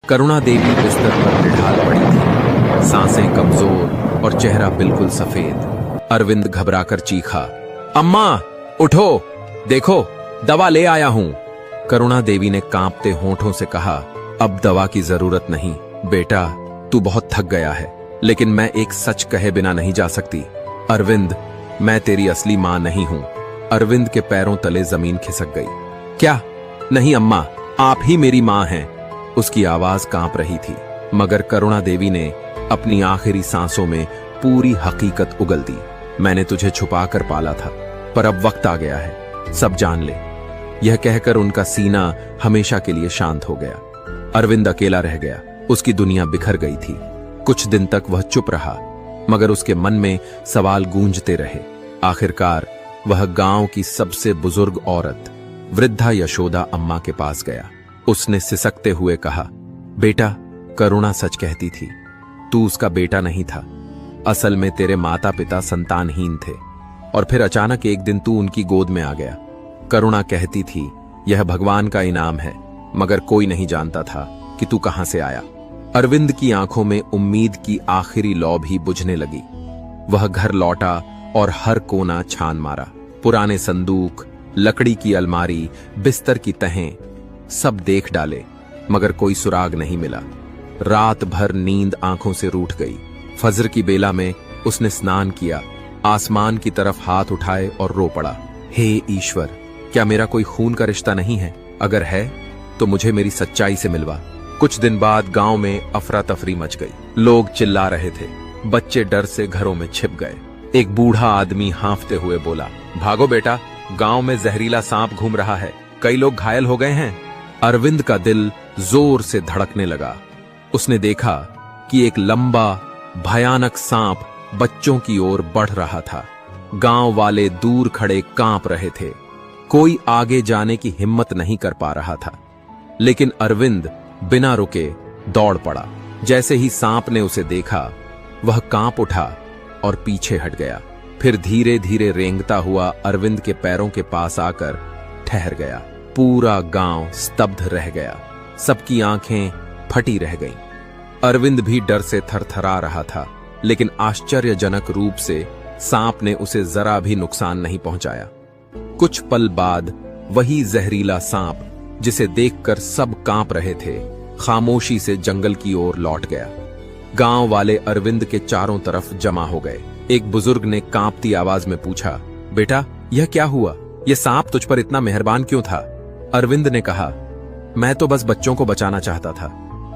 करुणा देवी बिस्तर पर निढाल पड़ी थी, सांसें कमजोर और चेहरा बिल्कुल सफेद। अरविंद घबराकर चीखा, अम्मा उठो, देखो दवा ले आया हूं। करुणा देवी ने कांपते होंठों से कहा, अब दवा की जरूरत नहीं बेटा, तू बहुत थक गया है, लेकिन मैं एक सच कहे बिना नहीं जा सकती। अरविंद, मैं तेरी असली मां नहीं हूं। अरविंद के पैरों तले जमीन खिसक गई। क्या? नहीं अम्मा, आप ही मेरी मां हैं। उसकी आवाज कांप रही थी, मगर करुणा देवी ने अपनी आखिरी सांसों में पूरी हकीकत उगल दी। मैंने तुझे छुपा कर पाला था, पर अब वक्त आ गया है, सब जान ले। यह कहकर उनका सीना हमेशा के लिए शांत हो गया। अरविंद अकेला रह गया, उसकी दुनिया बिखर गई थी। कुछ दिन तक वह चुप रहा, मगर उसके मन में सवाल गूंजते रहे। आखिरकार वह गांव की सबसे बुजुर्ग औरत वृद्धा यशोदा अम्मा के पास गया। उसने सिसकते हुए कहा, बेटा, करुणा सच कहती थी, तू उसका बेटा नहीं था। असल में तेरे माता पिता संतानहीन थे, और फिर अचानक एक दिन तू उनकी गोद में आ गया। करुणा कहती थी, यह भगवान का इनाम है, मगर कोई नहीं जानता था कि तू कहां से आया। अरविंद की आंखों में उम्मीद की आखिरी लौ भी बुझने लगी। वह घर लौटा और हर कोना छान मारा। पुराने संदूक, लकड़ी की अलमारी, बिस्तर की तहें सब देख डाले, मगर कोई सुराग नहीं मिला। रात भर नींद आंखों से रूठ गई। फजर की बेला में उसने स्नान किया, आसमान की तरफ हाथ उठाए और रो पड़ा, हे ईश्वर, क्या मेरा कोई खून का रिश्ता नहीं है? अगर है तो मुझे मेरी सच्चाई से मिलवा। कुछ दिन बाद गांव में अफरा तफरी मच गई। लोग चिल्ला रहे थे, बच्चे डर से घरों में छिप गए। एक बूढ़ा आदमी हांफते हुए बोला, भागो बेटा, गांव में जहरीला सांप घूम रहा है, कई लोग घायल हो गए हैं। अरविंद का दिल जोर से धड़कने लगा। उसने देखा कि एक लंबा भयानक सांप बच्चों की ओर बढ़ रहा था। गांव वाले दूर खड़े कांप रहे थे। कोई आगे जाने की हिम्मत नहीं कर पा रहा था, लेकिन अरविंद बिना रुके दौड़ पड़ा। जैसे ही सांप ने उसे देखा, वह कांप उठा और पीछे हट गया। फिर धीरे धीरे रेंगता हुआ अरविंद के पैरों के पास आकर ठहर गया। पूरा गांव स्तब्ध रह गया, सबकी आंखें फटी रह गईं। अरविंद भी डर से थरथरा रहा था, लेकिन आश्चर्यजनक रूप से सांप ने उसे जरा भी नुकसान नहीं पहुंचाया। कुछ पल बाद वही जहरीला सांप, जिसे देखकर सब कांप रहे थे, खामोशी से जंगल की ओर लौट गया। गांव वाले अरविंद के चारों तरफ जमा हो गए। एक बुजुर्ग ने कांपती आवाज में पूछा, बेटा, यह क्या हुआ? यह सांप तुझ पर इतना मेहरबान क्यों था? अरविंद ने कहा, मैं तो बस बच्चों को बचाना चाहता था।